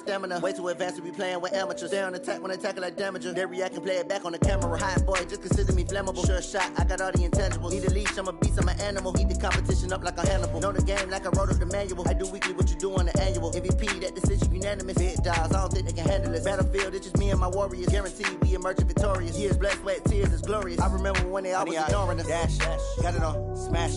Stamina, way too advanced to be playing with amateurs. Stay on attack when I tackle like damager. They react and play it back on the camera. Hot boy, just consider me flammable. Sure shot, I got all the intangibles. Need a leash, I'm a beast, I'm an animal. Eat the competition up like a Hannibal. Know the game like I wrote up the manual. I do weekly what you do on the annual. MVP, that decision unanimous. Big dogs, I don't think they can handle it. Battlefield, it's just me and my warriors. Guaranteed we emerging victorious. Years, blood, sweat, tears, it's glorious. I remember when they always ignoring us. Dash, got it on, smash,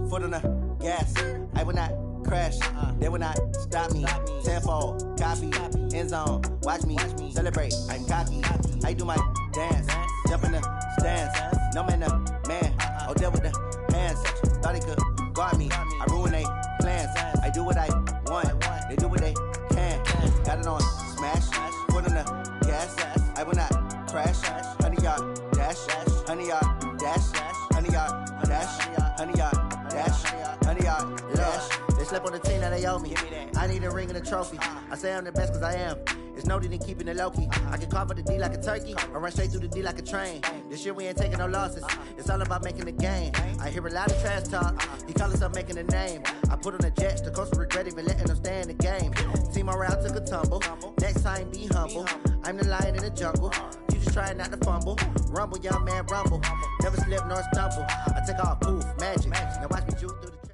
foot on the gas. I will not crash, they will not stop me. Tenfold, copy, end zone, watch me celebrate. I'm cocky, I do my dance, jump in the stands. No man, oh, deal with the hands. Thought he could guard me, I ruin they plans. I do what I want, they do what they can. Got it on, smash, foot on the gas. I will not crash, 100-yard dash, 100-yard dash, 100-yard dash, 100-yard dash, 100-yard dash. They slept on the team that they owe me. I need a ring and a trophy. I say I'm the best cause I am. It's no need in keeping it low-key. I can carve up the D like a turkey or run straight through the D like a train. This year we ain't taking no losses. It's all about making the game. I hear a lot of trash talk. He call himself making a name. I put on the Jets. The coach will regret even letting them stay in the game. Team morale took a tumble. Next time be humble. I'm the lion in the jungle. You just try not to fumble. Rumble, young man, rumble. Never slip nor stumble. I take off, poof, magic. Now watch me juke through the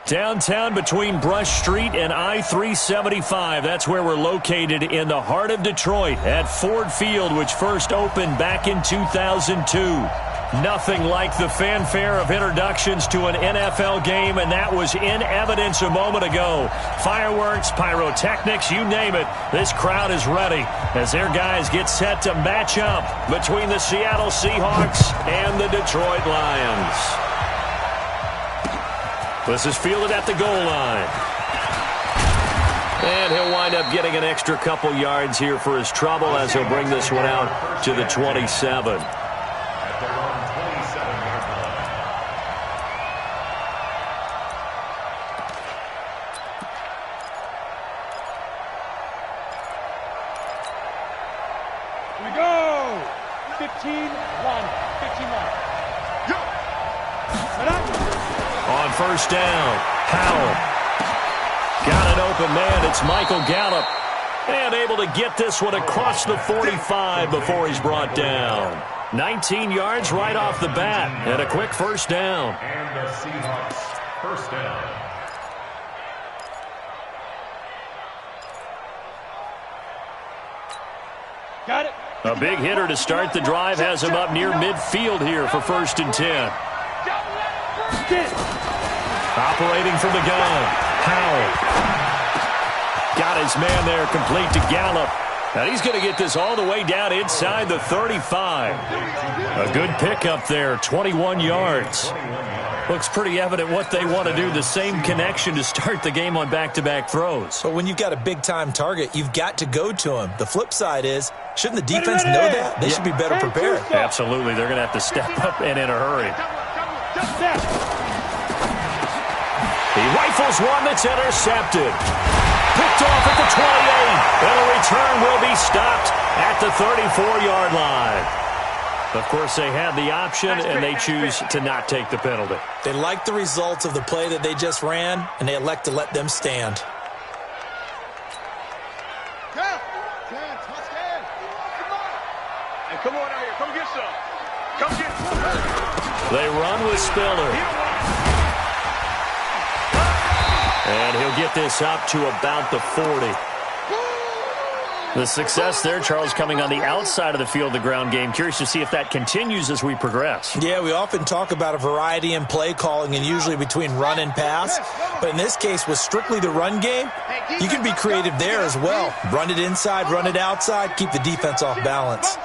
Downtown between Brush Street and I-375. That's where we're located in the heart of Detroit at Ford Field, which first opened back in 2002. Nothing like the fanfare of introductions to an NFL game, and that was in evidence a moment ago. Fireworks, pyrotechnics, you name it. This crowd is ready as their guys get set to match up between the Seattle Seahawks and the Detroit Lions. This is fielded at the goal line. And he'll wind up getting an extra couple yards here for his trouble as he'll bring this one out to the 27. Here we go! 15-1. 15-1. On first down, Powell. Got an open man. It's Michael Gallup. And able to get this one across the 45 before he's brought down. 19 yards right off the bat. And a quick first down. And the Seahawks first down. Got it. A big hitter to start the drive has him up near midfield here for 1st and 10. Operating from the gun, Powell. Got his man there complete to Gallup. And he's going to get this all the way down inside the 35. A good pickup there, 21 yards. Looks pretty evident what they want to do, the same connection to start the game on back-to-back throws. But when you've got a big-time target, you've got to go to him. The flip side is, shouldn't the defense know that? They should be better prepared. Absolutely. They're going to have to step up and in a hurry. He rifles one that's intercepted. Picked off at the 28. And a return will be stopped at the 34-yard line. Of course, they had the option, and they choose to not take the penalty. They like the results of the play that they just ran, and they elect to let them stand. Hey, come on out here. Come get some. Come get some. They run with Spiller. And he'll get this up to about the 40. The success there, Charles, coming on the outside of the field, the ground game. Curious to see if that continues as we progress. Yeah, we often talk about a variety in play calling and usually between run and pass. But in this case, with strictly the run game, you can be creative there as well. Run it inside, run it outside, keep the defense off balance.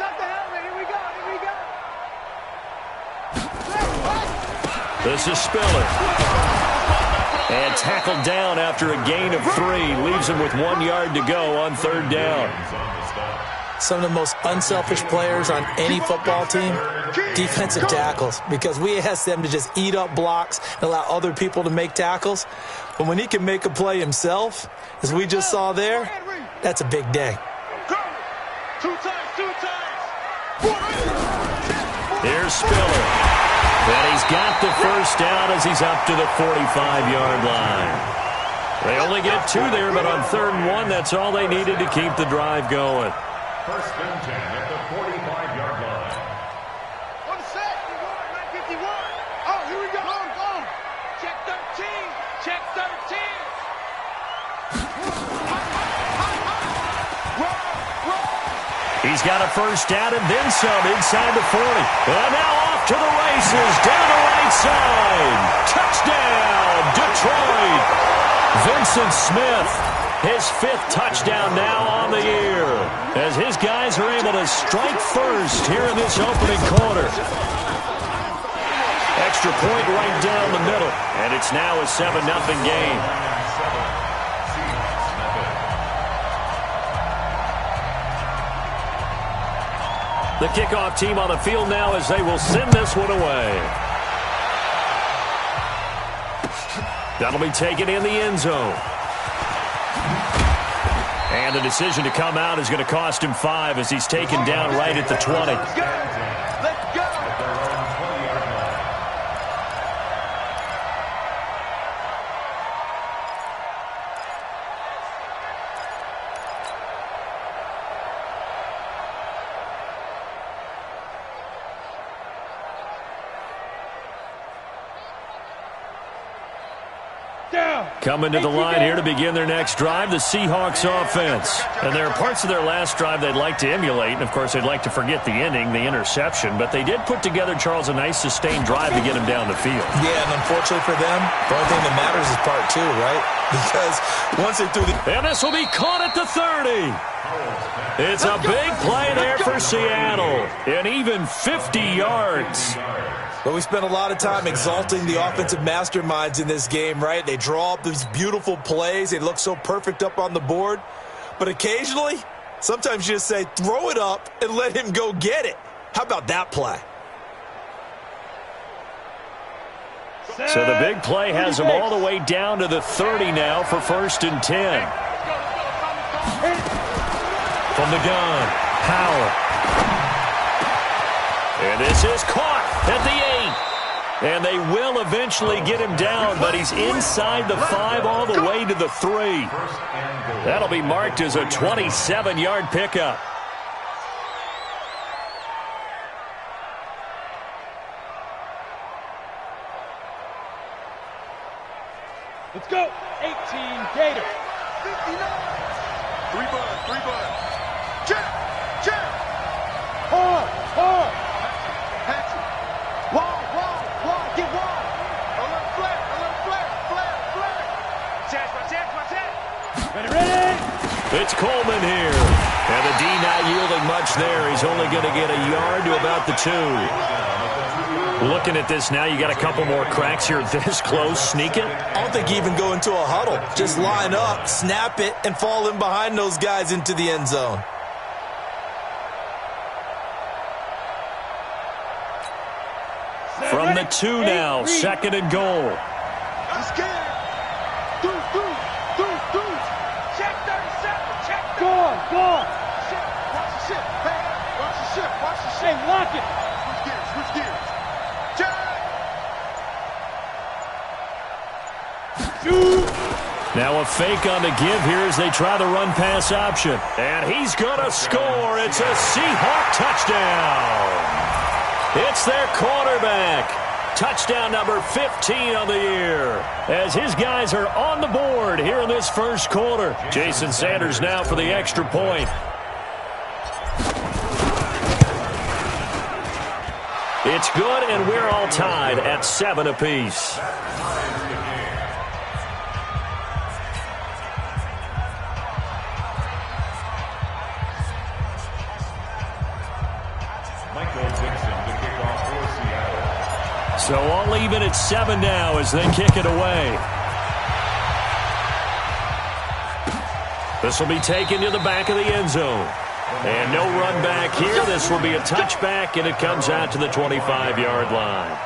This is Spiller. And tackled down after a gain of 3. Leaves him with 1 yard to go on 3rd down. Some of the most unselfish players on any football team, defensive tackles, because we ask them to just eat up blocks and allow other people to make tackles. But when he can make a play himself, as we just saw there, that's a big day. Here's Spiller. And he's got the first down as he's up to the 45-yard line. They only get 2 there, but on 3rd and 1, that's all they needed to keep the drive going. First and 10 at the 45-yard line. On set, 951. Oh, here we go. Go. Check 13. Check 13. He's got a first down and then some inside the 40. And now off to the races, down the right side. Touchdown, Detroit. Vincent Smith, his 5th touchdown now on the year, as his guys are able to strike first here in this opening quarter. Extra point right down the middle, and it's now a 7-0 game. The kickoff team on the field now as they will send this one away. That'll be taken in the end zone. And the decision to come out is going to cost him 5 as he's taken down right at the 20. Let's go. Coming to the line here to begin their next drive, the Seahawks offense. And there are parts of their last drive they'd like to emulate, and of course they'd like to forget the ending, the interception, but they did put together, Charles, a nice sustained drive to get him down the field. Yeah, and unfortunately for them, the only thing that matters is part 2, right? Because once they threw the... And this will be caught at the 30. It's a big play there for Seattle, and even 50 yards. But we spent a lot of time exalting the offensive masterminds in this game, right? They draw up these beautiful plays. They look so perfect up on the board. But occasionally, sometimes you just say, throw it up and let him go get it. How about that play? So the big play has them all the way down to the 30 now for 1st and 10. From the gun, Howard. And this is caught at the 8. And they will eventually get him down, but he's inside the 5 all the way to the 3. That'll be marked as a 27-yard pickup. Let's go. 18 Gator. 59. 3 bud. Check. Hard. Patch it. Wall. Get wall. A little flat. Check. Ready. It's Coleman here. And the D not yielding much there. He's only going to get a yard to about the 2. Looking at this now, you got a couple more cracks here this close. Sneak it. I don't think you even go into a huddle. Just line up, snap it, and fall in behind those guys into the end zone. From the 2 now, 2nd and goal. I'm scared. Through. Check 37. Check 37. Go on. Shit. Watch the shit. Hey, watch the shit. Hey, lock it. Switch gears. Check. Now a fake on the give here as they try the run-pass option. And he's going to score. It's a Seahawk touchdown. It's their quarterback. Touchdown number 15 on the year, as his guys are on the board here in this first quarter. Jason Sanders now for the extra point. It's good, and we're all tied at 7 apiece. So all even at 7 now as they kick it away. This will be taken to the back of the end zone. And no run back here. This will be a touchback, and it comes out to the 25-yard line.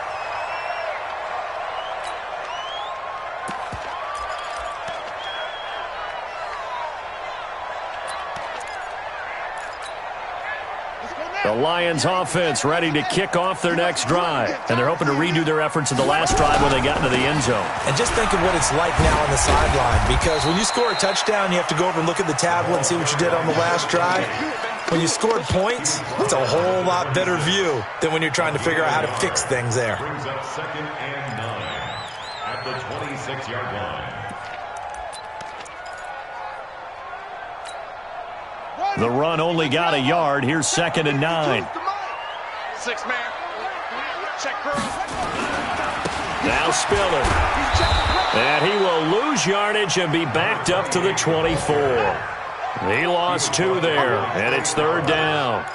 Let's go now. The Lions offense ready to kick off their next drive. And they're hoping to redo their efforts in the last drive when they got into the end zone. And just think of what it's like now on the sideline, because when you score a touchdown, you have to go over and look at the tablet and see what you did on the last drive. When you scored points, it's a whole lot better view than when you're trying to figure out how to fix things there. Brings up 2nd and 9 at the 26-yard line. The run only got a yard. Here's 2nd and 9. 6-man. Check through. Now Spiller. And he will lose yardage and be backed up to the 24. He lost 2 there, and it's 3rd down.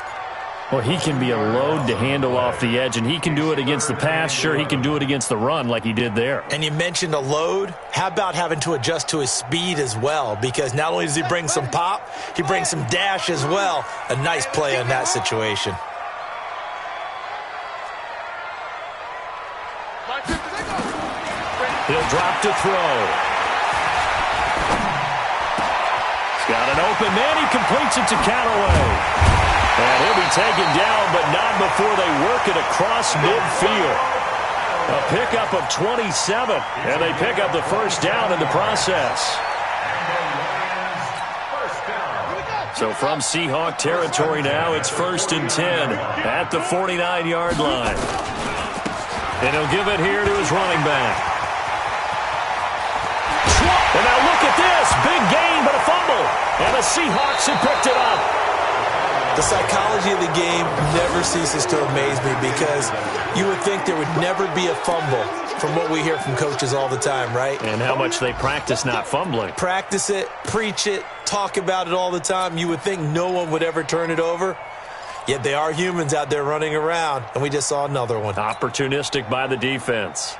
Well, he can be a load to handle off the edge, and he can do it against the pass. Sure, he can do it against the run like he did there. And you mentioned a load. How about having to adjust to his speed as well? Because not only does he bring some pop, he brings some dash as well. A nice play in that situation. He'll drop to throw. He's got an open man. He completes it to Callaway. And he'll be taken down, but not before they work it across midfield. A pickup of 27, and they pick up the first down in the process. So from Seahawk territory now, it's 1st and 10 at the 49-yard line. And he'll give it here to his running back. And now look at this. Big gain, but a fumble. And the Seahawks have picked it up. The psychology of the game never ceases to amaze me, because you would think there would never be a fumble from what we hear from coaches all the time, right? And how much they practice not fumbling. Practice it, preach it, talk about it all the time. You would think no one would ever turn it over. Yet they are humans out there running around, and we just saw another one. Opportunistic by the defense.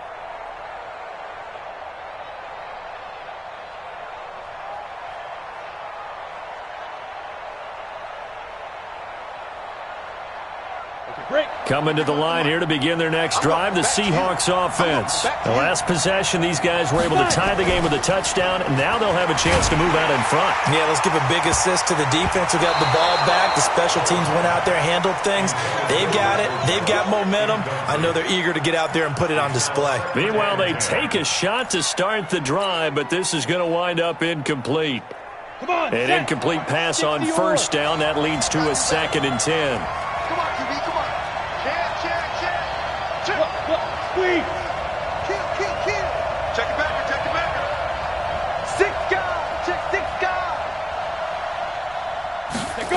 Coming to the line here to begin their next drive, the Seahawks offense. The last possession, these guys were able to tie the game with a touchdown, and now they'll have a chance to move out in front. Yeah, let's give a big assist to the defense who got the ball back. The special teams went out there, handled things. They've got it. They've got momentum. I know they're eager to get out there and put it on display. Meanwhile, they take a shot to start the drive, but this is going to wind up incomplete. An incomplete pass on first down. That leads to a 2nd and 10. Come on, QB, come on. Check. Squeeze. Kill. Check it back. 6 guys. Check 6 guys. Go.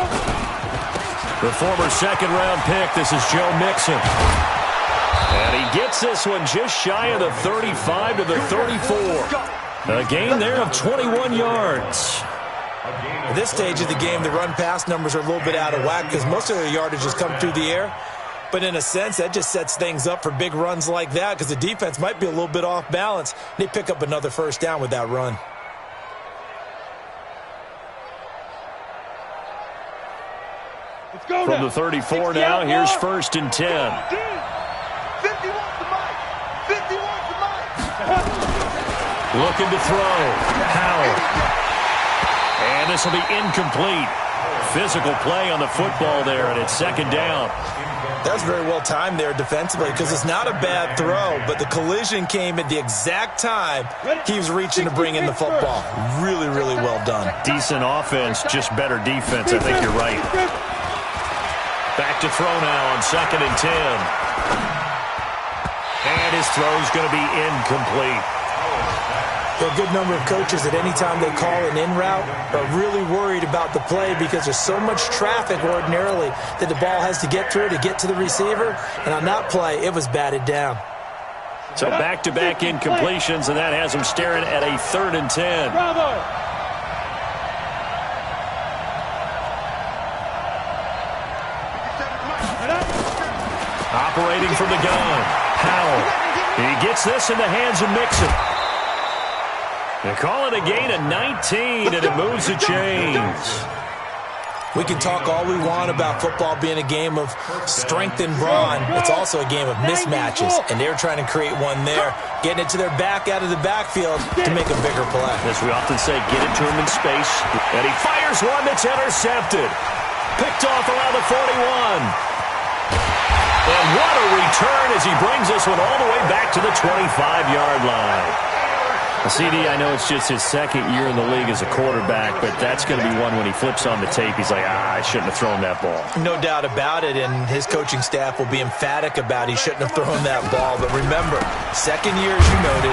The former 2nd-round pick, this is Joe Mixon. And he gets this one just shy of the 35 to the 34. A gain there of 21 yards. At this stage of the game, the run-pass numbers are a little bit out of whack because most of their yardage has come through the air. But in a sense, that just sets things up for big runs like that, because the defense might be a little bit off balance. They pick up another first down with that run. Let's go From the 34 now, here's 1st and 10. 50 wants the mic. 50 wants the mic. Looking to throw. Howard. And this will be incomplete. Physical play on the football there, and it's 2nd down. That's very well timed there defensively, because it's not a bad throw, but the collision came at the exact time he was reaching to bring in the football. Really, really well done. Decent offense, just better defense. I think you're right. Back to throw now on 2nd and 10. And his throw's going to be incomplete. A good number of coaches at any time they call an in route are really worried about the play, because there's so much traffic ordinarily that the ball has to get through to get to the receiver. And on that play, it was batted down. So back-to-back incompletions, and that has him staring at a 3rd and 10. Bravo. Operating from the gun, Howell. He gets this in the hands of Mixon. They call it a gain of 19, and it moves the chains. We can talk all we want about football being a game of strength and brawn. It's also a game of mismatches, and they're trying to create one there, getting it to their back out of the backfield to make a bigger play. As we often say, get it to him in space. And he fires one that's intercepted. Picked off around the 41. And what a return as he brings this one all the way back to the 25-yard line. CD, I know it's just his second year in the league as a quarterback, but that's going to be one when he flips on the tape. He's like, I shouldn't have thrown that ball. No doubt about it, and his coaching staff will be emphatic about he shouldn't have thrown that ball. But remember, second year, as you noted,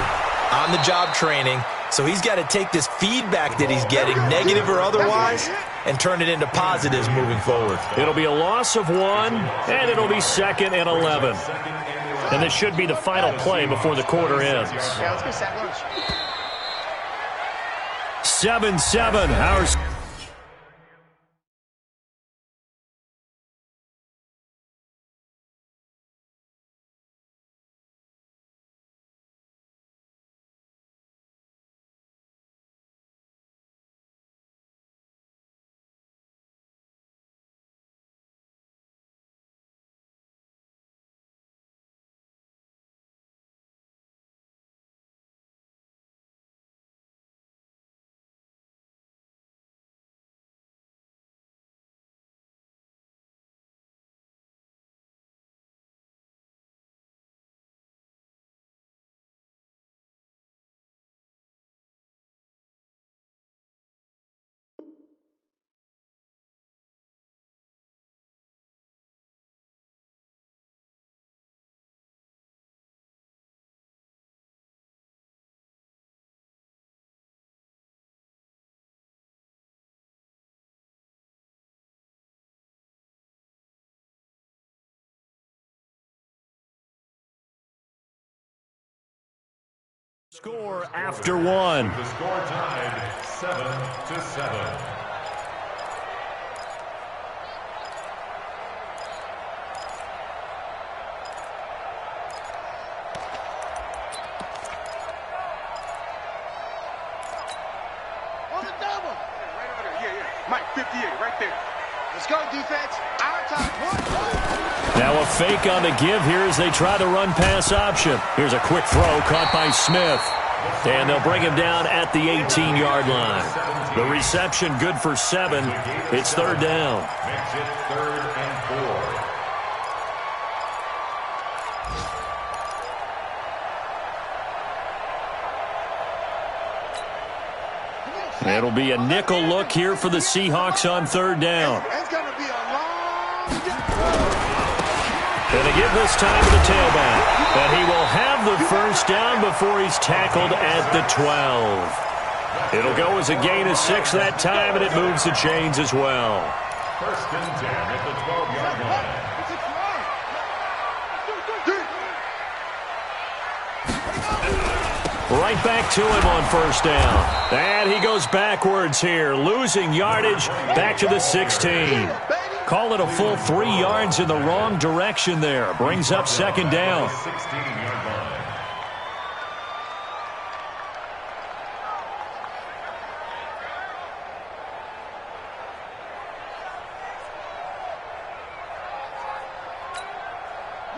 on-the-job training, so he's got to take this feedback that he's getting, negative or otherwise, and turn it into positives moving forward. It'll be a loss of 1, and it'll be 2nd and 11. And this should be the final play before the quarter ends. 7-7. Ours. Score after 1. The score tied 7-7. On the double. Right over there. Yeah. Mike, 58, right there. Let's go, defense. Our time. Now a fake on the give here as they try the run-pass option. Here's a quick throw caught by Smith. And they'll bring him down at the 18-yard line. The reception good for 7. It's 3rd down. Makes it 3rd and 4. It'll be a nickel look here for the Seahawks on 3rd down. It's going to be a long... And a give this time to the tailback. And he will have the 1st down before he's tackled at the 12. It'll go as a gain of 6 that time, and it moves the chains as well. 1st and 10 at the 12-yard line. Right back to him on 1st down. And he goes backwards here, losing yardage back to the 16. Call it a full 3 yards in the wrong direction there. Brings up 2nd down. 16-yard line.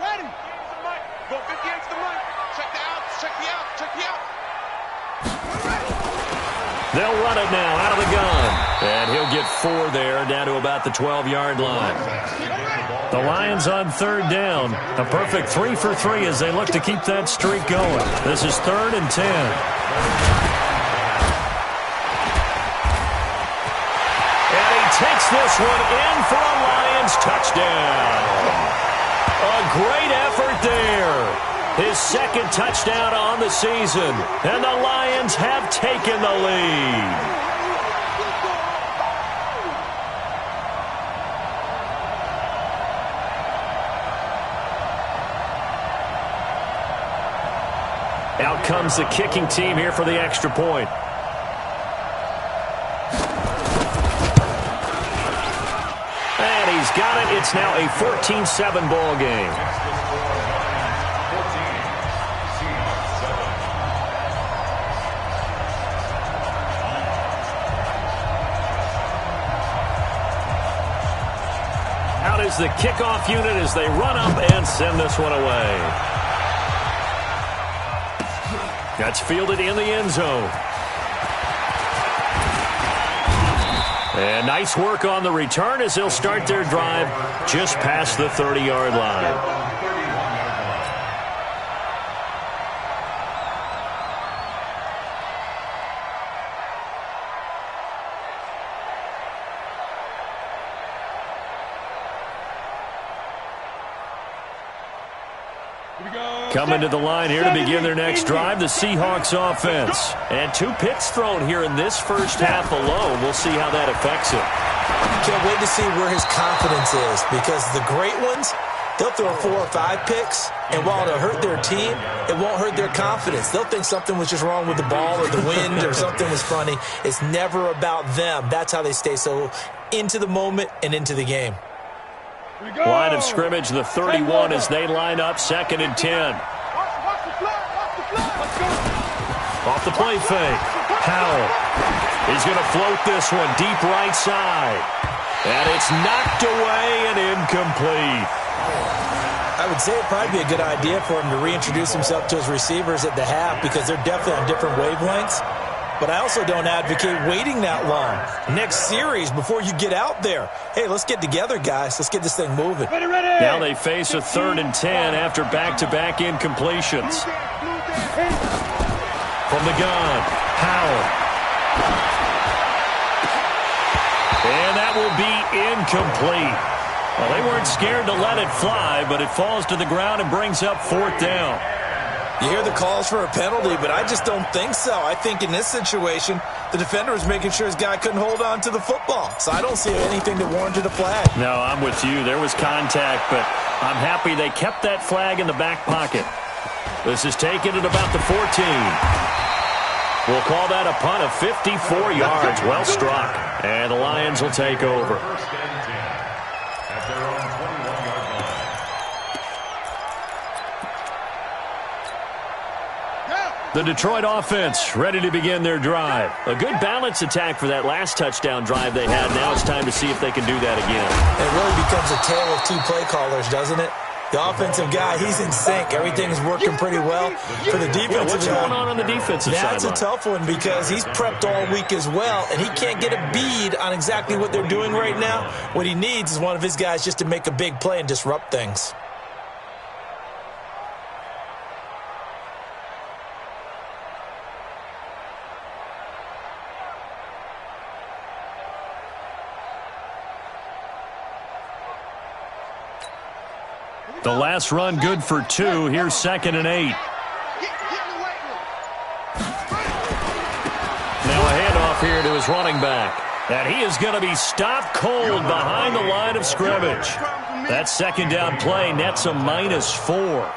Ready. Go 58's the mic. Check the outs. Check the outs. Check the outs. They'll run it now out of the gun. And he'll get 4 there, down to about the 12-yard line. The Lions on 3rd down. A perfect 3 for 3 as they look to keep that streak going. This is 3rd and 10. And he takes this one in for a Lions touchdown. A great effort there. His 2nd touchdown on the season. And the Lions have taken the lead. Out comes the kicking team here for the extra point. And he's got it. It's now a 14-7 ball game. Out is the kickoff unit as they run up and send this one away. That's fielded in the end zone. And nice work on the return as they'll start their drive just past the 30-yard line. Coming to the line here to begin their next drive, the Seahawks offense. And 2 picks thrown here in this first half alone. We'll see how that affects it. Can't wait to see where his confidence is, because the great ones, they'll throw 4 or 5 picks, and while it'll hurt their team, it won't hurt their confidence. They'll think something was just wrong with the ball or the wind or something was funny. It's never about them. That's how they stay so into the moment and into the game. Line of scrimmage, the 31 as they line up, 2nd and 10. Off the play fake. Powell is going to float this one deep right side. And it's knocked away and incomplete. I would say it'd probably be a good idea for him to reintroduce himself to his receivers at the half, because they're definitely on different wavelengths. But I also don't advocate waiting that long. Next series, before you get out there, hey, let's get together, guys. Let's get this thing moving. Now they face a 3rd and 10 after back-to-back incompletions. From the gun, Powell. And that will be incomplete. Well, they weren't scared to let it fly, but it falls to the ground and brings up 4th down. You hear the calls for a penalty, but I just don't think so. I think in this situation, the defender was making sure his guy couldn't hold on to the football. So I don't see anything that warranted a flag. No, I'm with you. There was contact, but I'm happy they kept that flag in the back pocket. This is taken at about the 14. We'll call that a punt of 54 yards. Well struck. And the Lions will take over. The Detroit offense ready to begin their drive. A good balanced attack for that last touchdown drive they had. Now it's time to see if they can do that again. It really becomes a tale of 2 play callers, doesn't it? The offensive guy, he's in sync. Everything's working pretty well. For the defensive guy, what's going on the defensive side? That's a tough one, because he's prepped all week as well, and he can't get a bead on exactly what they're doing right now. What he needs is one of his guys just to make a big play and disrupt things. The last run good for 2. Here's 2nd and 8. Now a handoff here to his running back. And he is going to be stopped cold behind the line of scrimmage. That 2nd down play nets a -4.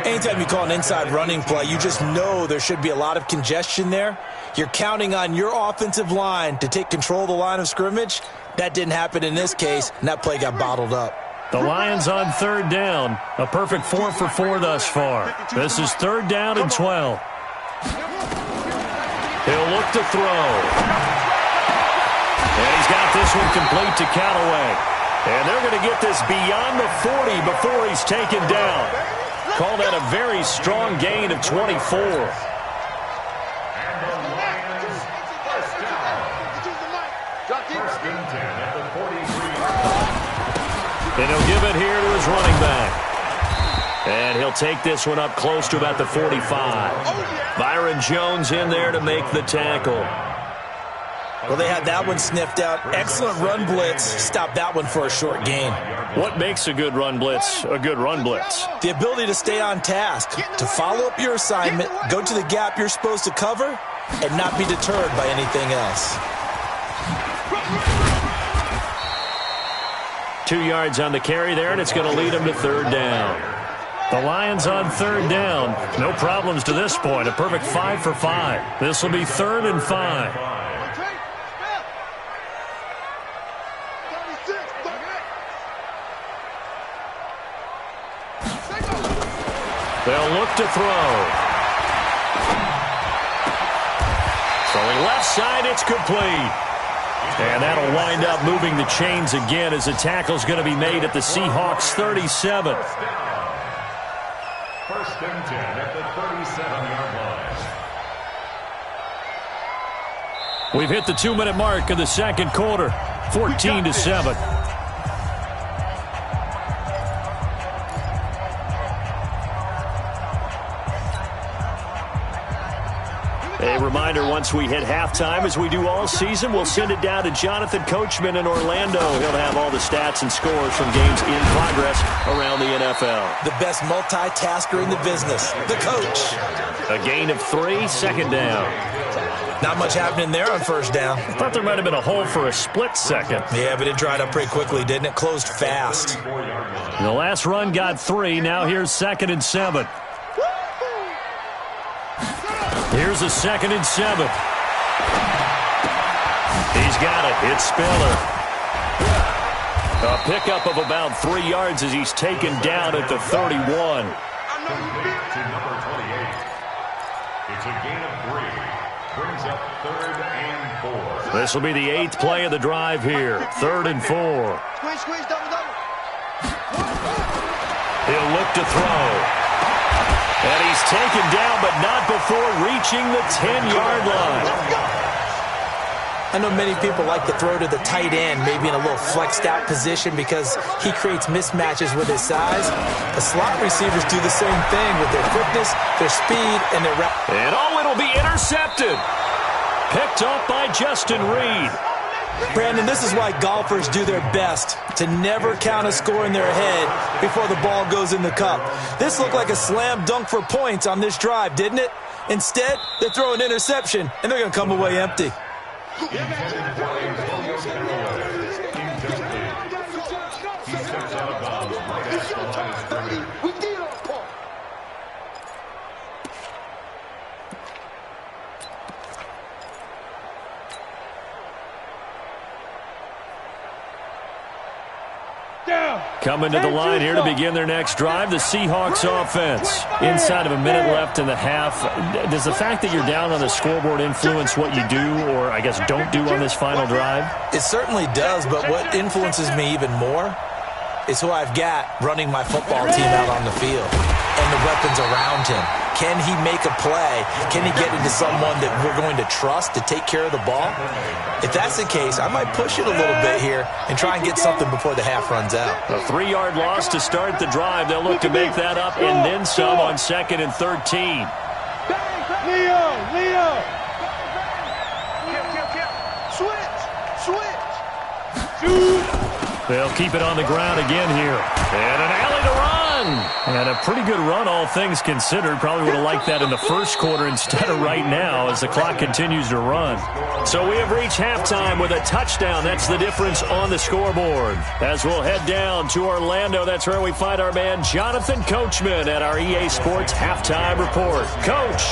Anytime you call an inside running play, you just know there should be a lot of congestion there. You're counting on your offensive line to take control of the line of scrimmage. That didn't happen in this case, and that play got bottled up. The Lions on 3rd down. A perfect 4 for 4 thus far. This is 3rd down and 12. He'll look to throw. And he's got this one complete to Callaway. And they're going to get this beyond the 40 before he's taken down. Call that a very strong gain of 24. And he'll give it here to his running back. And he'll take this one up close to about the 45. Byron Jones in there to make the tackle. Well, they had that one sniffed out. Excellent run blitz. Stop that one for a short gain. What makes a good run blitz a good run blitz? The ability to stay on task, to follow up your assignment, go to the gap you're supposed to cover, and not be deterred by anything else. 2 yards on the carry there, and it's going to lead him to 3rd down. The Lions on 3rd down. No problems to this point. A perfect 5 for 5. This will be 3rd and 5. They'll look to throw. Throwing left side, it's complete. And that'll wind up moving the chains again as the tackle's going to be made at the Seahawks 37. 1st and 10 at the 37-yard We've hit the 2-minute mark of the second quarter, 14-7. A reminder, once we hit halftime, as we do all season, we'll send it down to Jonathan Coachman in Orlando. He'll have all the stats and scores from games in progress around the NFL. The best multitasker in the business, the coach. A gain of 3, second down. Not much happening there on first down. I thought there might have been a hole for a split second. Yeah, but it dried up pretty quickly, didn't it? Closed fast. The last run got 3. Now here's 2nd and 7. Here's a 2nd and 7. He's got it. It's Spiller. A pickup of about 3 yards as he's taken down at the 31. To number 28. It's a gain of 3. Brings up 3rd and 4. This will be the 8th play of the drive here. 3rd and 4. Squeeze, double. He'll look to throw. And he's taken down, but not before reaching the 10-yard line. I know many people like to throw to the tight end, maybe in a little flexed out position because he creates mismatches with his size. The slot receivers do the same thing with their quickness, their speed, and their route. And it'll be intercepted. Picked up by Justin Reed. Brandon, this is why golfers do their best to never count a score in their head before the ball goes in the cup. This looked like a slam dunk for points on this drive, didn't it? Instead, they throw an interception, and they're going to come away empty. Coming to the line here to begin their next drive, the Seahawks offense. Inside of a minute left in the half, does the fact that you're down on the scoreboard influence what you do, or I guess don't do on this final drive? It certainly does, but what influences me even more is who I've got running my football team out on the field and the weapons around him. Can he make a play? Can he get into someone that we're going to trust to take care of the ball? If that's the case, I might push it a little bit here and try and get something before the half runs out. A 3-yard loss to start the drive. They'll look to make that up and then some on 2nd and 13. Leo. Switch. They'll keep it on the ground again here. And an alley to run. And a pretty good run, all things considered. Probably would have liked that in the first quarter instead of right now as the clock continues to run. So we have reached halftime with a touchdown. That's the difference on the scoreboard. As we'll head down to Orlando, that's where we find our man Jonathan Coachman at our EA Sports Halftime Report. Coach,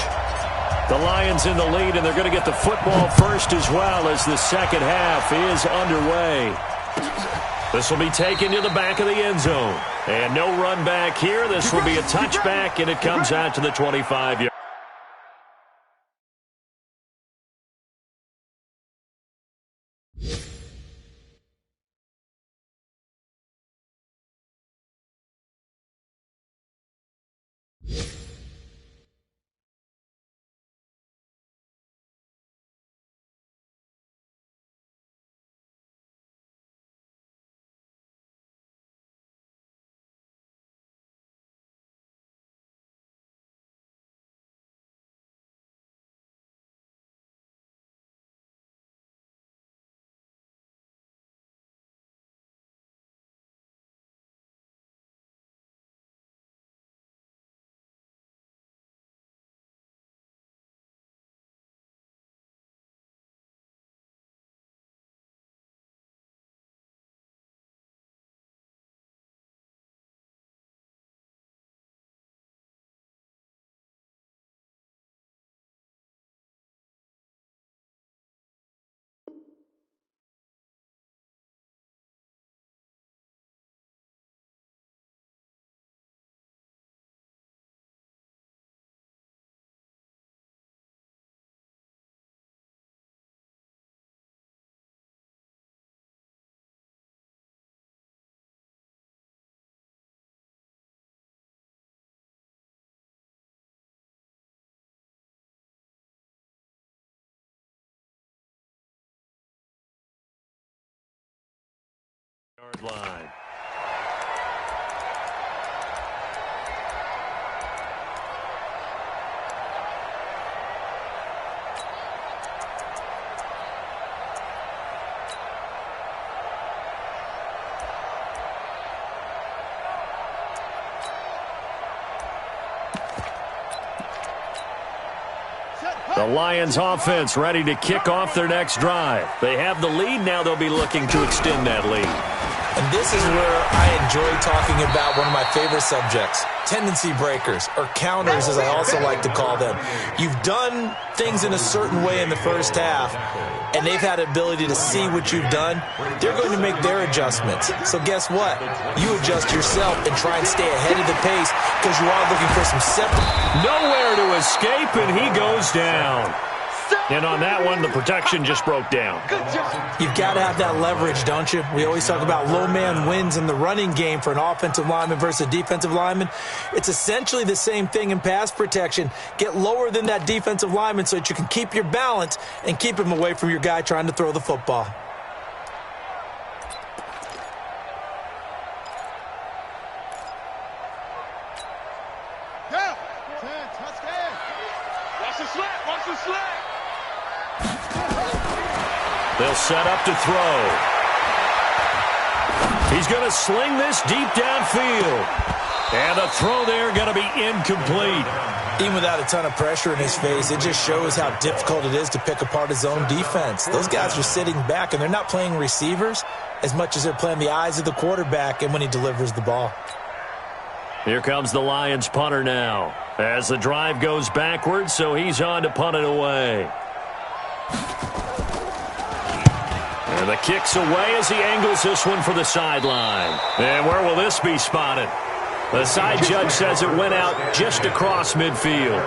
the Lions in the lead, and they're going to get the football first as well as the second half is underway. This will be taken to the back of the end zone. And no run back here. This will be a touchback, and it comes out to the 25-yard. Line. The Lions offense ready to kick off their next drive. They have the lead. Now they'll be looking to extend that lead. And this is where I enjoy talking about one of my favorite subjects, tendency breakers, or counters as I also like to call them. You've done things in a certain way in the first half, and they've had the ability to see what you've done. They're going to make their adjustments. So guess what? You adjust yourself and try and stay ahead of the pace because you are looking for some nowhere to escape, and he goes down. And on that one, the protection just broke down. You've got to have that leverage, don't you? We always talk about low man wins in the running game for an offensive lineman versus a defensive lineman. It's essentially the same thing in pass protection. Get lower than that defensive lineman so that you can keep your balance and keep him away from your guy trying to throw the football. They'll set up to throw. He's going to sling this deep downfield. And the throw there going to be incomplete. Even without a ton of pressure in his face, it just shows how difficult it is to pick apart his own defense. Those guys are sitting back, and they're not playing receivers as much as they're playing the eyes of the quarterback and when he delivers the ball. Here comes the Lions punter now as the drive goes backwards, so he's on to punt it away. And the kick's away as he angles this one for the sideline. And where will this be spotted? The side judge says it went out just across midfield.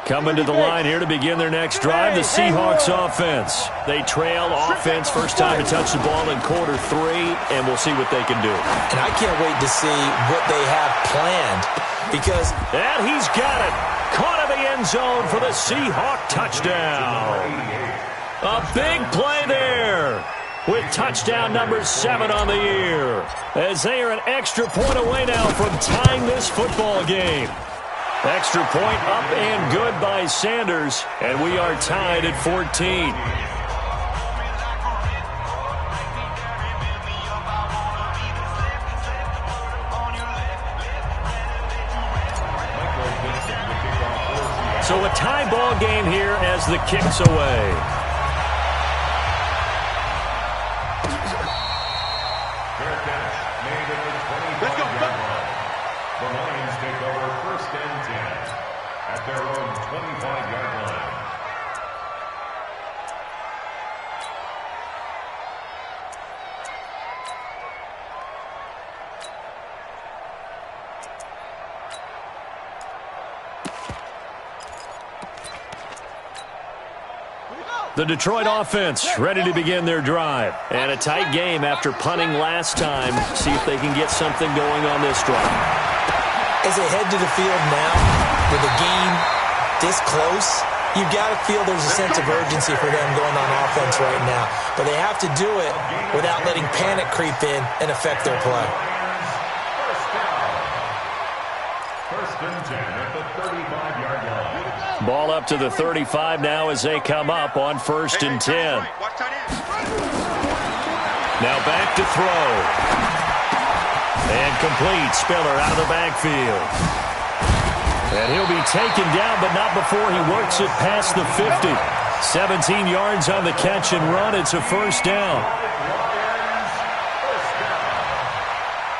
Coming to the line here to begin their next drive, the Seahawks offense. They trail offense first time to touch the ball in quarter 3, and we'll see what they can do. And I can't wait to see what they have planned because... And he's got it. Caught in the end zone for the Seahawk touchdown. A big play there with touchdown number 7 on the year as they are an extra point away now from tying this football game. Extra point up and good by Sanders, and we are tied at 14. So a tie ball game here as the kick's away. Let's go. The Lions take over first and 10 at their own 25-yard line. The Detroit offense ready to begin their drive. And a tight game after punting last time. See if they can get something going on this drive. As they head to the field now, with the game this close, you've got to feel there's a sense of urgency for them going on offense right now. But they have to do it without letting panic creep in and affect their play. First and 10 at the 35-yard line. Ball up to the 35 now as they come up on first and 10. Now back to throw. And complete. Spiller out of the backfield. And he'll be taken down, but not before he works it past the 50. 17 yards on the catch and run. It's a first down.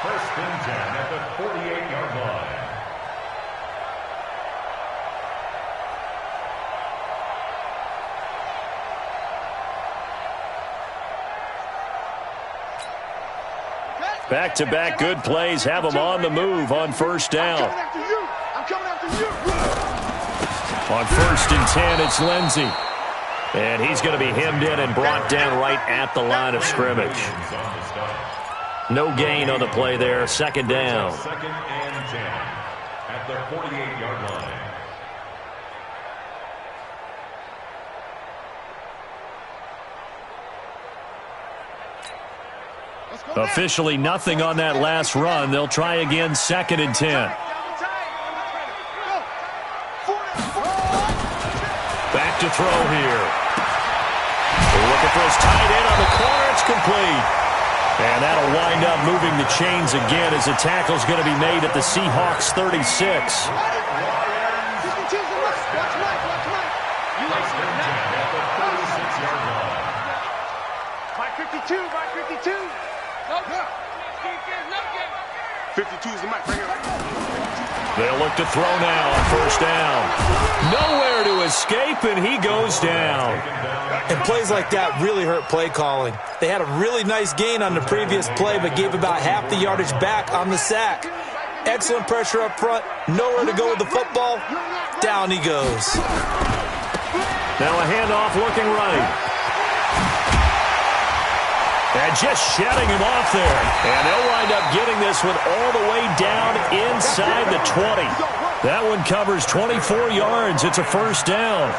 First and 10 at the 48-yard line. Back-to-back good plays have them on the move on first down. I'm coming after you. On 1st and 10, it's Lindsey. And he's going to be hemmed in and brought down right at the line of scrimmage. No gain on the play there. 2nd down. 2nd and 10 at the 48-yard line. Officially nothing on that last run. They'll try again 2nd and 10. Back to throw here. Looking for his tight end on the corner. It's complete. And that'll wind up moving the chains again as the tackle's going to be made at the Seahawks 36. Mike 52, Mike 52. 52 is the mic. Bring it back. They'll look to throw now on 1st down. Nowhere to escape, and he goes down. And plays like that really hurt play calling. They had a really nice gain on the previous play, but gave about half the yardage back on the sack. Excellent pressure up front. Nowhere to go with the football. Down he goes. Now a handoff looking right. And just shedding him off there. And they'll wind up getting this one all the way down inside the 20. That one covers 24 yards. It's a 1st down.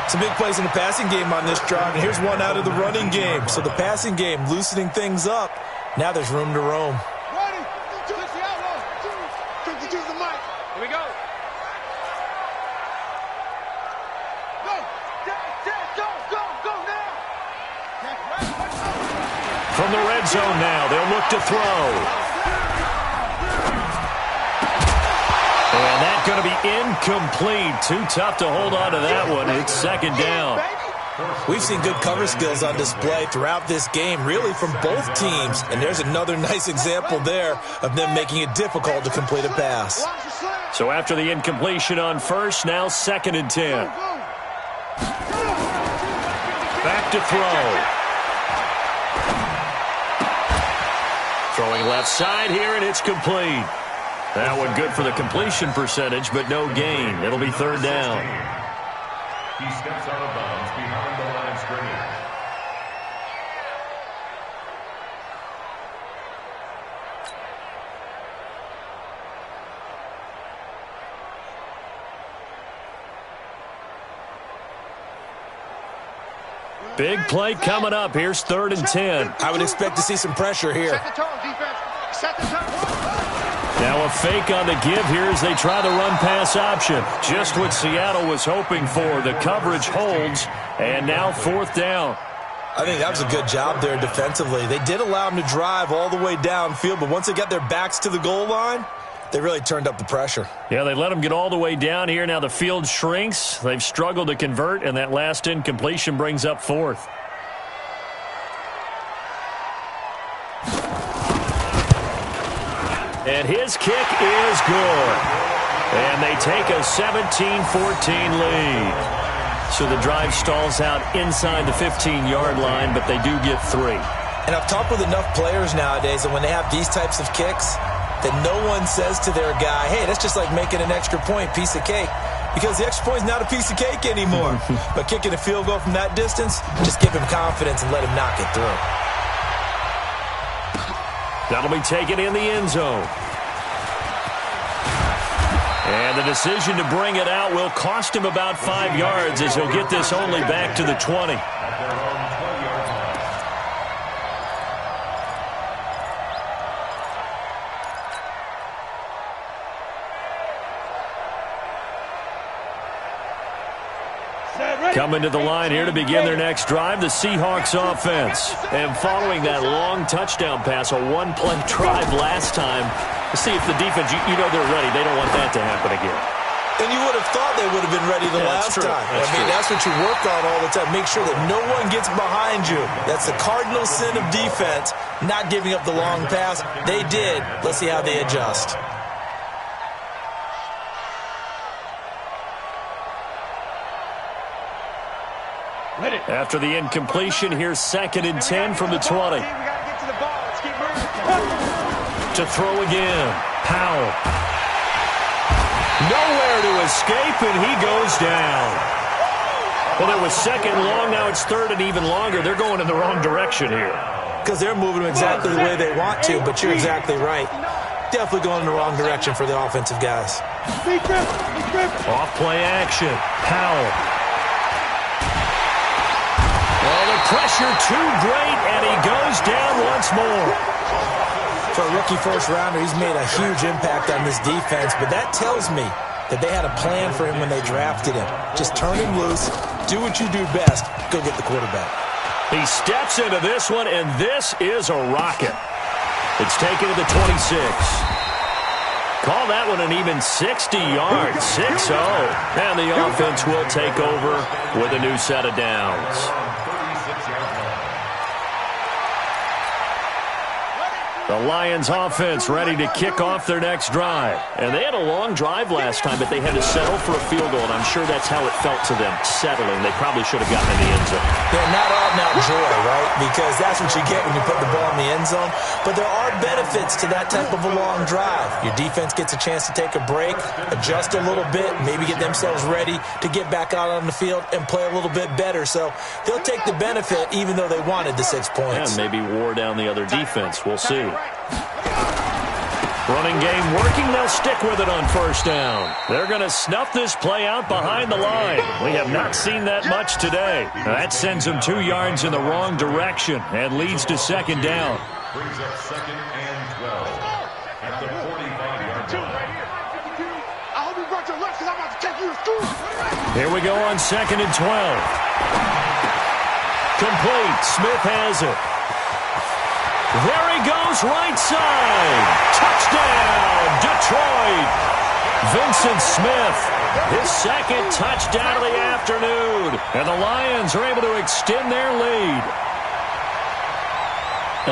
Some big plays in the passing game on this drive, and here's one out of the running game. So the passing game loosening things up. Now there's room to roam. Ready? 52 is the mic. Here we go. Go now. From the red zone now, they'll look to throw. And that's going to be incomplete. Too tough to hold on to that one. It's 2nd down. We've seen good cover skills on display throughout this game, really from both teams. And there's another nice example there of them making it difficult to complete a pass. So after the incompletion on 1st, now 2nd and 10. Back to throw. Throwing left side here, and it's complete. That one good for the completion percentage, but no gain. It'll be 3rd down. He steps out of bounds behind the line of scrimmage. Big play coming up. Here's 3rd and 10. I would expect to see some pressure here. Set the tone, defense. Set the tone. Now a fake on the give here as they try the run-pass option. Just what Seattle was hoping for. The coverage holds, and now 4th down. I think that was a good job there defensively. They did allow them to drive all the way downfield, but once they got their backs to the goal line, they really turned up the pressure. Yeah, they let them get all the way down here. Now the field shrinks. They've struggled to convert, and that last incompletion brings up 4th. And his kick is good. And they take a 17-14 lead. So the drive stalls out inside the 15-yard line, but they do get 3. And I've talked with enough players nowadays that when they have these types of kicks, that no one says to their guy, hey, that's just like making an extra point, piece of cake. Because the extra point is not a piece of cake anymore. But kicking a field goal from that distance, just give him confidence and let him knock it through. That'll be taken in the end zone. And the decision to bring it out will cost him about 5 yards as he'll get this only back to the 20. Coming to the line here to begin their next drive, the Seahawks offense. And following that long touchdown pass, a one-play drive last time, to see if the defense, you know they're ready. They don't want that to happen again. And you would have thought they would have been ready the last time. That's what you work on all the time. Make sure that no one gets behind you. That's the cardinal sin of defense, not giving up the long pass. They did. Let's see how they adjust. After the incompletion, here's 2nd and 10 from the 20. To throw again. Powell. Nowhere to escape, and he goes down. Well, it was second long. Now it's third and even longer. They're going in the wrong direction here. Because they're moving them exactly the way they want to, but you're exactly right. Definitely going in the wrong direction for the offensive guys. Off play action. Powell. Well, the pressure too great, and he goes down once more. For a rookie first-rounder, he's made a huge impact on this defense, but that tells me that they had a plan for him when they drafted him. Just turn him loose, do what you do best, go get the quarterback. He steps into this one, and this is a rocket. It's taken to the 26. Call that one an even 60 yards, 6-0. And the offense will take over with a new set of downs. The Lions offense ready to kick off their next drive. And they had a long drive last time, but they had to settle for a field goal, and I'm sure that's how it felt to them, settling. They probably should have gotten in the end zone. They're not out-and-out joy, right? Because that's what you get when you put the ball in the end zone. But there are benefits to that type of a long drive. Your defense gets a chance to take a break, adjust a little bit, maybe get themselves ready to get back out on the field and play a little bit better. So they'll take the benefit even though they wanted the 6 points. And maybe wore down the other defense. We'll see. Running game working. They'll stick with it on first down. They're going to snuff this play out behind the line. We have not seen that much today. That sends them 2 yards in the wrong direction and leads to second down. Brings up second and 12 at the 45-yard line. I hope you brought your lunch because I'm about to take you to school. Here we go on second and 12. Complete. Smith has it. There he goes, right side. Touchdown, Detroit. Vincent Smith, his second touchdown of the afternoon. And the Lions are able to extend their lead.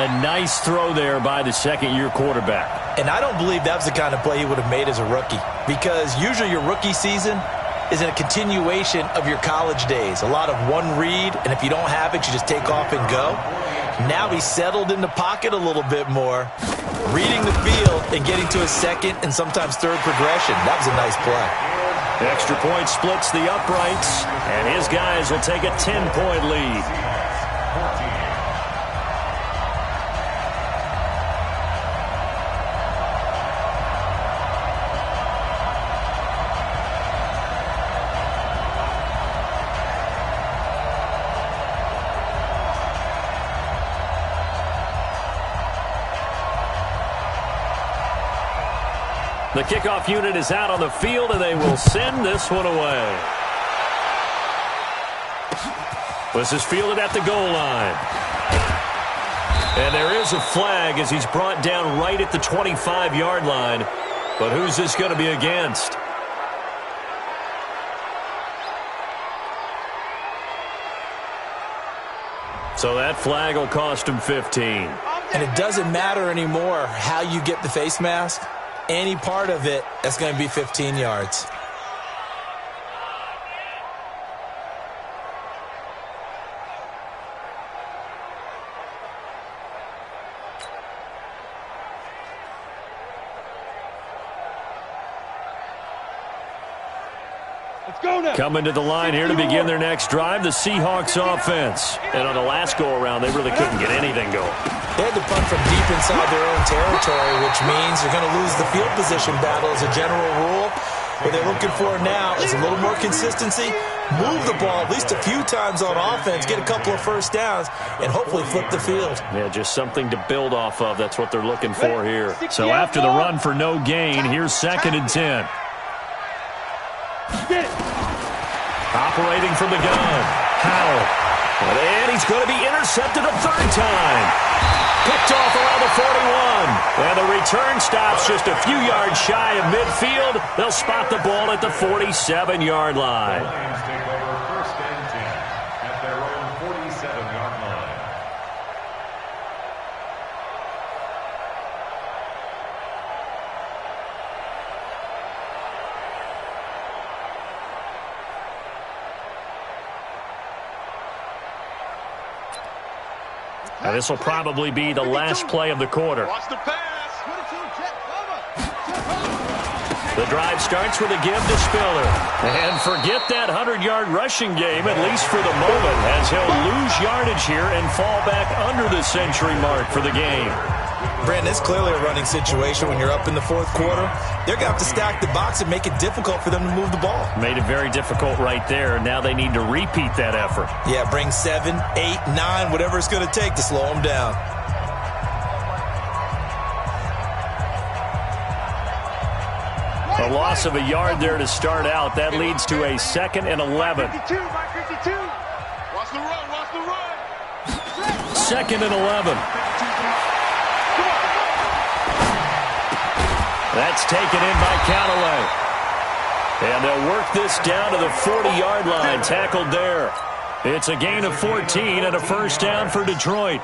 A nice throw there by the second-year quarterback. And I don't believe that was the kind of play he would have made as a rookie. Because usually your rookie season is a continuation of your college days. A lot of one read, and if you don't have it, you just take off and go. Now he's settled in the pocket a little bit more, reading the field and getting to his second and sometimes third progression. That was a nice play. Extra point splits the uprights, and his guys will take a 10-point lead. The kickoff unit is out on the field, and they will send this one away. This is fielded at the goal line. And there is a flag as he's brought down right at the 25-yard line. But who's this going to be against? So that flag will cost him 15. And it doesn't matter anymore how you get the face mask. Any part of it, that's going to be 15 yards. Let's go now. Coming to the line here to begin their next drive, the Seahawks offense. And on the last go-around, they really couldn't get anything going. They had to punt from deep inside their own territory, which means they're going to lose the field position battle as a general rule. What they're looking for now is a little more consistency, move the ball at least a few times on offense, get a couple of first downs, and hopefully flip the field. Yeah, just something to build off of. That's what they're looking for here. So after the run for no gain, here's second and 10. Operating from the gun, Powell. And he's going to be intercepted a third time. Picked off around the 41. And the return stops just a few yards shy of midfield. They'll spot the ball at the 47-yard line. The Lions take over first and 10 at their own 47-yard line. Now, this will probably be the last play of the quarter. Watch the pass. The drive starts with a give to Spiller. And forget that 100-yard rushing game, at least for the moment, as he'll lose yardage here and fall back under the century mark for the game. Brandon, it's clearly a running situation when you're up in the fourth quarter. They're going to have to stack the box and make it difficult for them to move the ball. Made it very difficult right there. Now they need to repeat that effort. Yeah, bring 7, 8, 9, whatever it's going to take to slow them down. A loss of a yard there to start out. That leads to a 2nd and 11. 52, Mike 52. Watch the run, watch the run. 2nd and 11. That's taken in by Callaway. And they'll work this down to the 40-yard line. Tackled there. It's a gain of 14 and a first down for Detroit.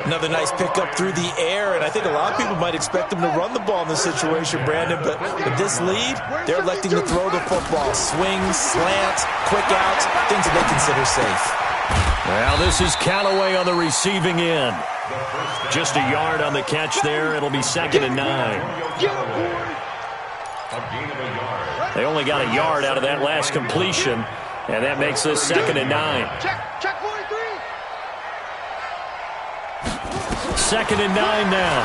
Another nice pickup through the air, and I think a lot of people might expect them to run the ball in this situation, Brandon, but with this lead, they're electing to throw the football. Swings, slants, quick outs, things that they consider safe. Well, this is Callaway on the receiving end. Just a yard on the catch there. It'll be 2nd and 9. They only got a yard out of that last completion, and that makes this 2nd and 9. Check 43. 2nd and 9 now.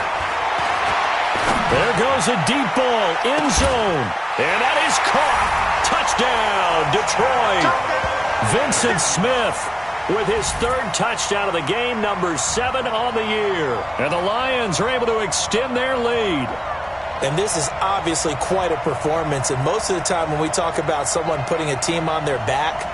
There goes a deep ball, end zone. And that is caught. Touchdown, Detroit. Vincent Smith with his 3rd touchdown of the game, number 7 on the year. And the Lions are able to extend their lead. And this is obviously quite a performance. And most of the time when we talk about someone putting a team on their back,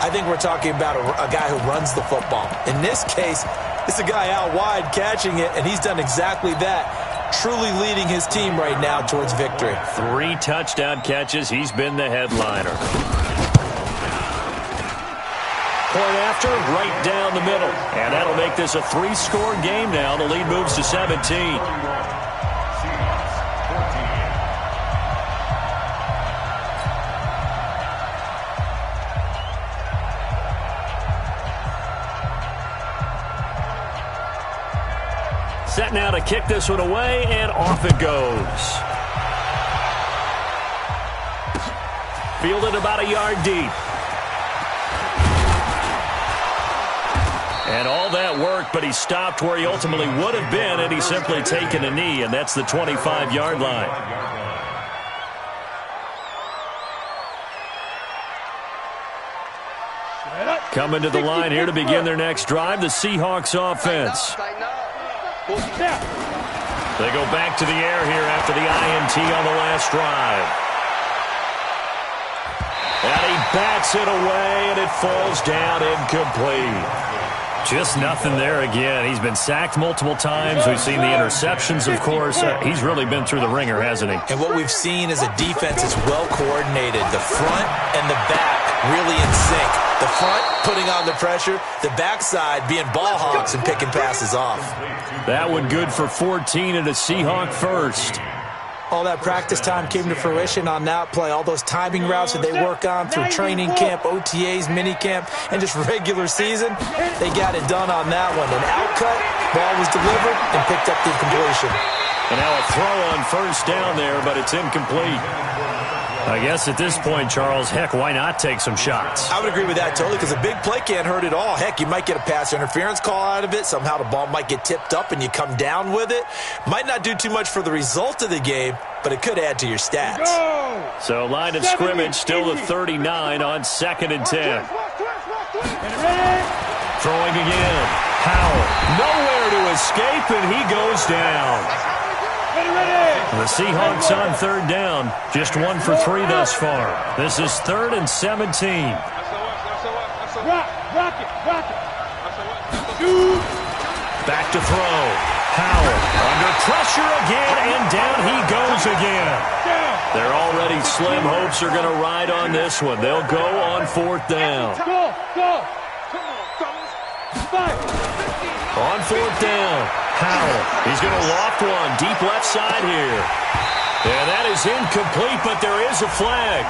I think we're talking about a guy who runs the football. In this case, it's a guy out wide catching it, and he's done exactly that, truly leading his team right now towards victory. 3 touchdown catches. He's been the headliner. Point after, right down the middle. And that'll make this a 3-score game now. The lead moves to 17. Set now to kick this one away, and off it goes. Fielded about a yard deep. And all that work, but he stopped where he ultimately would have been had he simply taken a knee, and that's the 25-yard line. Coming to the line here to begin their next drive, the Seahawks offense. They go back to the air here after the INT on the last drive. And he bats it away, and it falls down incomplete. Just nothing there again. He's been sacked multiple times. We've seen the interceptions, of course. He's really been through the ringer, hasn't he? And what we've seen is a defense is well coordinated. The front and the back really in sync. The front putting on the pressure, the backside being ball hogs and picking passes off. That one good for 14 and a Seahawk first. All that practice time came to fruition on that play. All those timing routes that they work on through training camp, OTAs, minicamp, and just regular season, they got it done on that one. An outcut, ball was delivered, and picked up the completion. And now a throw on first down there, but it's incomplete. I guess at this point, Charles, heck, why not take some shots? I would agree with that totally, because a big play can't hurt at all. Heck, you might get a pass interference call out of it. Somehow the ball might get tipped up and you come down with it. Might not do too much for the result of the game, but it could add to your stats. So line of scrimmage still the 39 on 2nd and 10. Throwing again. Howell nowhere to escape, and he goes down. The Seahawks on 3rd down. Just 1 for 3 thus far. This is 3rd and 17. Back to throw. Howell under pressure again, and down he goes again. Their already slim hopes are going to ride on this one. They'll go on 4th down. On 4th down, Howell. He's going to loft one deep left side here. And that is incomplete, but there is a flag.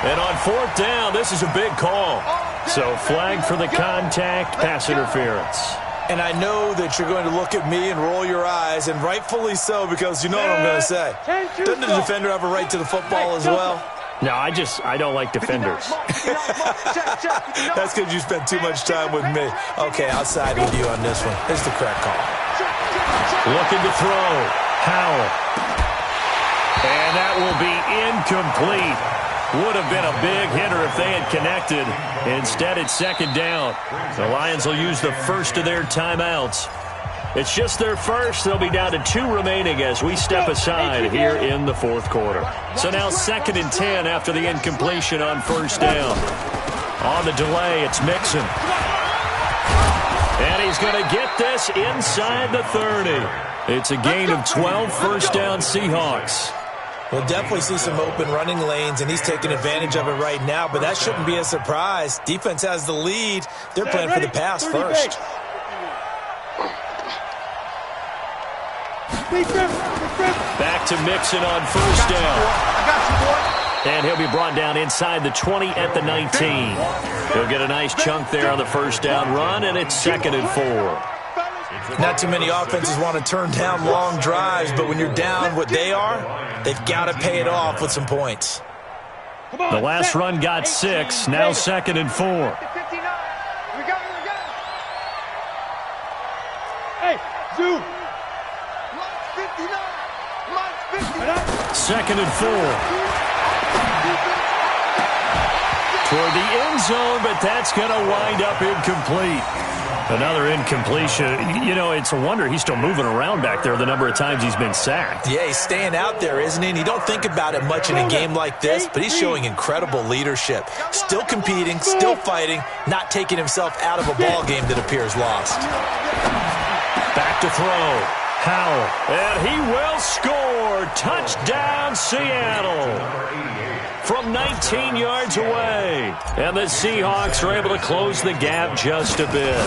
And on 4th down, this is a big call. So flag for the contact, pass interference. And I know that you're going to look at me and roll your eyes, and rightfully so, because you know what I'm going to say. Doesn't the defender have a right to the football as well? No, I don't like defenders. That's because you spent too much time with me. Okay, I'll side with you on this one. It's the correct call. Looking to throw. Howell. And that will be incomplete. Would have been a big hitter if they had connected. Instead, it's second down. The Lions will use the first of their timeouts. It's just their first. They'll be down to 2 remaining as we step aside here in the fourth quarter. So now 2nd and 10 after the incompletion on first down. On the delay, it's Mixon. And he's going to get this inside the 30. It's a gain of 12, first down Seahawks. We'll definitely see some open running lanes, and he's taking advantage of it right now, but that shouldn't be a surprise. Defense has the lead. They're playing for the pass first. Back to Mixon on first down. And he'll be brought down inside the 20 at the 19. He'll get a nice chunk there on the first down run, and it's 2nd and 4. Not too many offenses want to turn down long drives, but when you're down what they are, they've got to pay it off with some points. The last run got 6, now 2nd and 4. Hey, Zoo. 2nd and 4. Toward the end zone, but that's going to wind up incomplete. Another incompletion. You know, it's a wonder he's still moving around back there the number of times he's been sacked. Yeah, he's staying out there, isn't he? And you don't think about it much in a game like this, but he's showing incredible leadership. Still competing, still fighting, not taking himself out of a ball game that appears lost. Back to throw. Howell. And he will score. Touchdown, Seattle. From 19 yards away. And the Seahawks are able to close the gap just a bit.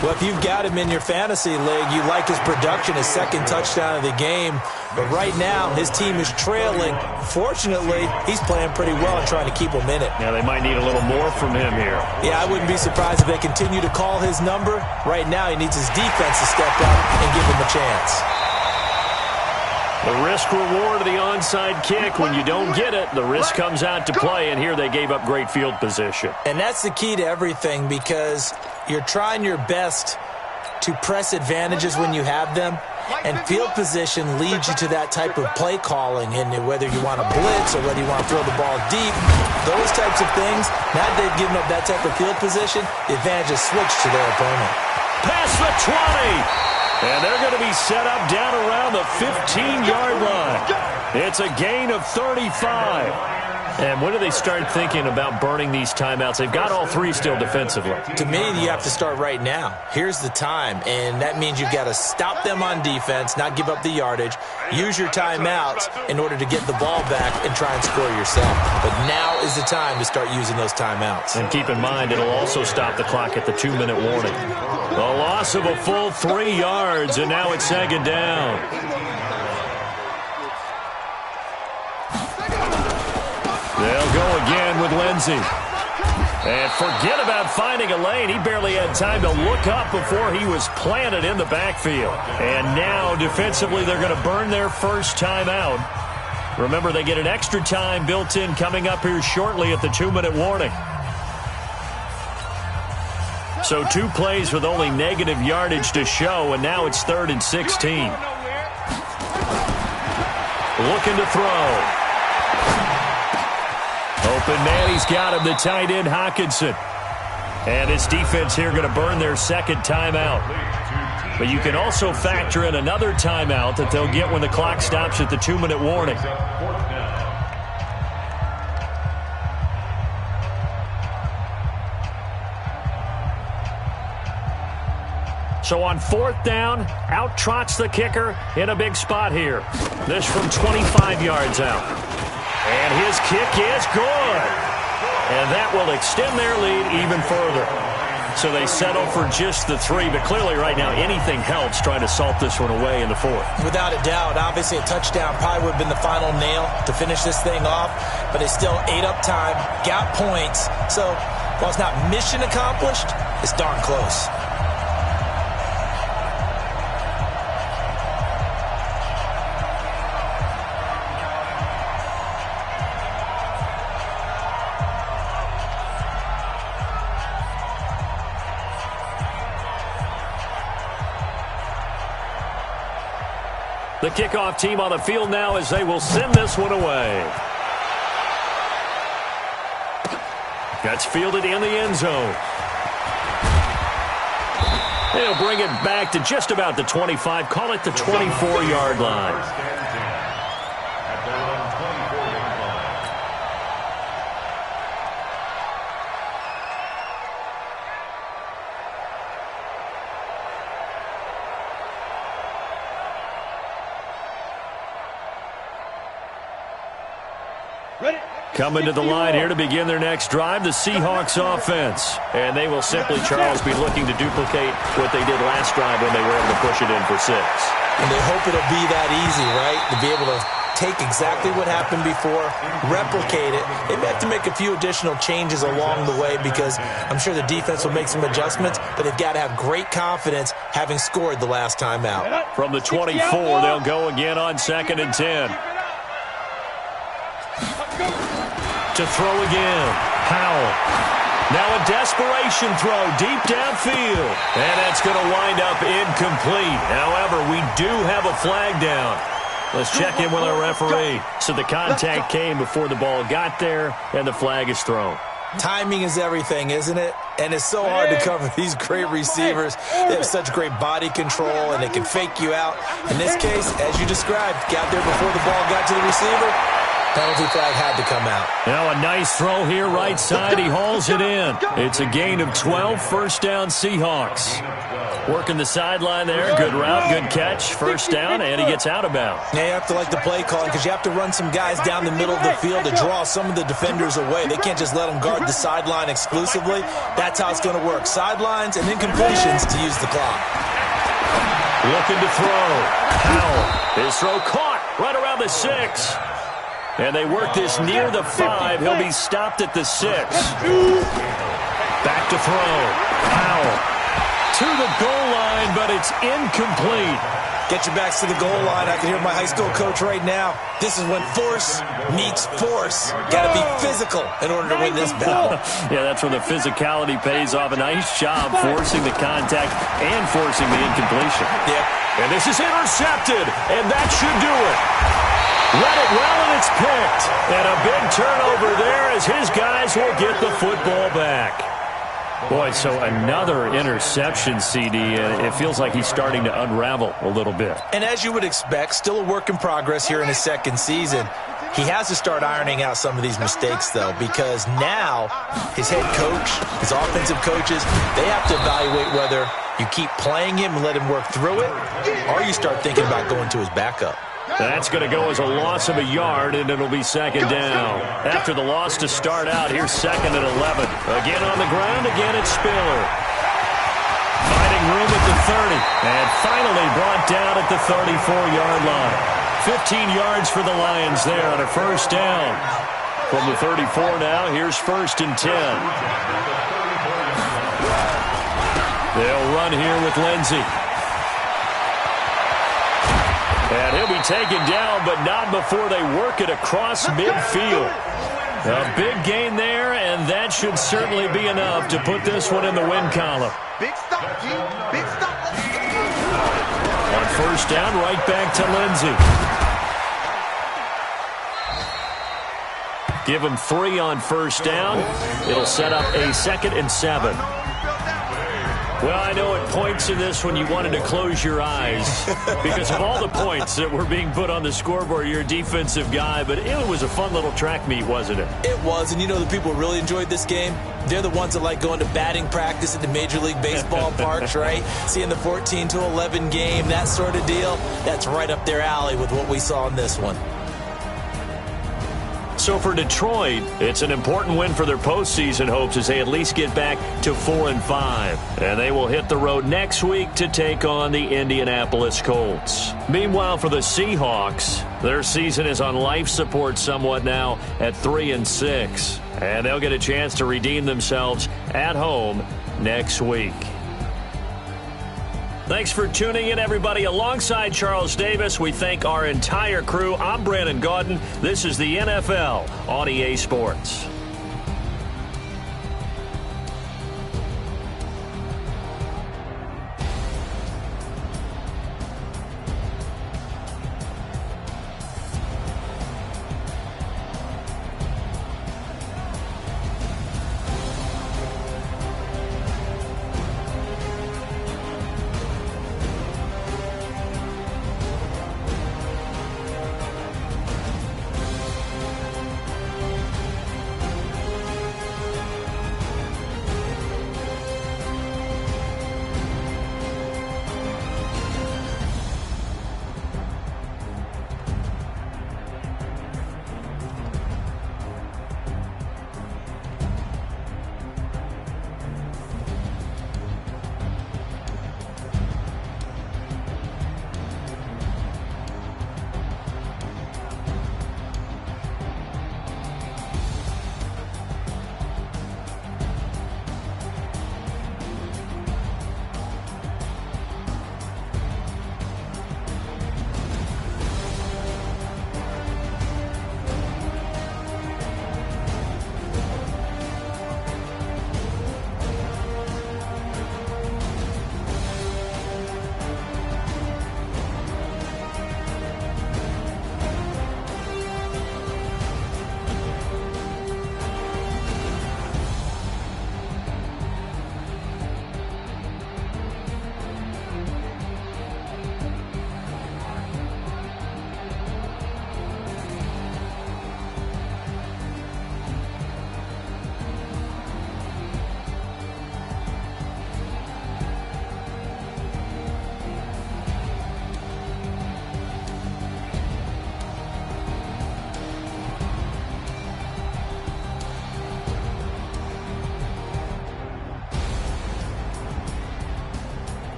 Well, if you've got him in your fantasy league, you like his production, his 2nd touchdown of the game. But right now, his team is trailing. Fortunately, he's playing pretty well and trying to keep them in it. Now, they might need a little more from him here. Yeah, I wouldn't be surprised if they continue to call his number. Right now, he needs his defense to step up and give him a chance. The risk-reward of the onside kick, when you don't get it, the risk comes out to play, and here they gave up great field position. And that's the key to everything, because you're trying your best to press advantages when you have them, and field position leads you to that type of play calling, and whether you want to blitz or whether you want to throw the ball deep, those types of things, now that they've given up that type of field position, the advantage is switched to their opponent. Past the 20! And they're going to be set up down around the 15-yard line. It's a gain of 35. And when do they start thinking about burning these timeouts? They've got all 3 still defensively. To me, you have to start right now. Here's the time, and that means you've got to stop them on defense, not give up the yardage, use your timeouts in order to get the ball back and try and score yourself. But now is the time to start using those timeouts. And keep in mind, it'll also stop the clock at the 2-minute warning. A loss of a full 3 yards, and now it's 2nd down. They'll go again with Lindsey. And forget about finding a lane. He barely had time to look up before he was planted in the backfield. And now, defensively, they're going to burn their first timeout. Remember, they get an extra time built in coming up here shortly at the 2-minute warning. So 2 plays with only negative yardage to show, and now it's 3rd and 16. Looking to throw. Open man, he's got him, the tight end, Hockenson. And his defense here going to burn their 2nd timeout. But you can also factor in another timeout that they'll get when the clock stops at the 2-minute warning. So on 4th down, out trots the kicker in a big spot here. This from 25 yards out. And his kick is good. And that will extend their lead even further. So they settle for just the 3, but clearly right now anything helps trying to salt this one away in the 4th. Without a doubt, obviously a touchdown probably would have been the final nail to finish this thing off, but they still ate up time, got points. So while it's not mission accomplished, it's darn close. The kickoff team on the field now as they will send this one away. That's fielded in the end zone. They'll bring it back to just about the 25. Call it the 24-yard line. First and 10 at their own 24-yard line. Coming to the line here to begin their next drive, the Seahawks offense. And they will simply, Charles, be looking to duplicate what they did last drive when they were able to push it in for 6. And they hope it'll be that easy, right? To be able to take exactly what happened before, replicate it. They may have to make a few additional changes along the way because I'm sure the defense will make some adjustments, but they've got to have great confidence having scored the last time out. From the 24, they'll go again on 2nd and 10. To throw again, Howell. Now a desperation throw deep downfield. And that's going to wind up incomplete. However, we do have a flag down. Let's check in with our referee. So the contact came before the ball got there, and the flag is thrown. Timing is everything, isn't it? And it's so hard to cover these great receivers. They have such great body control, and they can fake you out. In this case, as you described, got there before the ball got to the receiver. Penalty flag had to come out. Now a nice throw here right side. He hauls it in. It's a gain of 12, first down Seahawks. Working the sideline there. Good route, good catch. First down, and he gets out of bounds. Now you have to like the play calling because you have to run some guys down the middle of the field to draw some of the defenders away. They can't just let them guard the sideline exclusively. That's how it's going to work. Sidelines and incompletions to use the clock. Looking to throw. Howell. His throw caught right around the 6. And they work this near the 5. He'll be stopped at the 6. Back to throw. Howell to the goal line, but it's incomplete. Get your backs to the goal line. I can hear my high school coach right now. This is when force meets force. Got to be physical in order to win this battle. Yeah, that's where the physicality pays off. A nice job forcing the contact and forcing the incompletion. Yep. And this is intercepted, and that should do it. Read it well, and it's picked. And a big turnover there as his guys will get the football back. Boy, so another interception, CD, and it feels like he's starting to unravel a little bit. And as you would expect, still a work in progress here in his second season. He has to start ironing out some of these mistakes, though, because now his head coach, his offensive coaches, they have to evaluate whether you keep playing him and let him work through it, or you start thinking about going to his backup. That's going to go as a loss of a yard, and it'll be second down. After the loss to start out, here's 2nd and 11. Again on the ground, again it's Spiller. Finding room at the 30, and finally brought down at the 34-yard line. 15 yards for the Lions there on a first down. From the 34 now, here's 1st and 10. They'll run here with Lindsey. And he'll be taken down, but not before they work it across midfield. A big gain there, and that should certainly be enough to put this one in the win column. Big stop, G. Big stop. On first down, right back to Lindsey. Give him 3 on first down. It'll set up a 2nd and 7. Well, I know at points in this when you wanted to close your eyes because of all the points that were being put on the scoreboard. You're a defensive guy, but it was a fun little track meet, wasn't it? It was, and you know the people who really enjoyed this game? They're the ones that like going to batting practice at the Major League Baseball parks, right? Seeing the 14-11 game, that sort of deal. That's right up their alley with what we saw in this one. So for Detroit, it's an important win for their postseason hopes as they at least get back to 4-5. And they will hit the road next week to take on the Indianapolis Colts. Meanwhile, for the Seahawks, their season is on life support somewhat now at 3-6. And they'll get a chance to redeem themselves at home next week. Thanks for tuning in, everybody. Alongside Charles Davis, we thank our entire crew. I'm Brandon Gaudin. This is the NFL on EA Sports.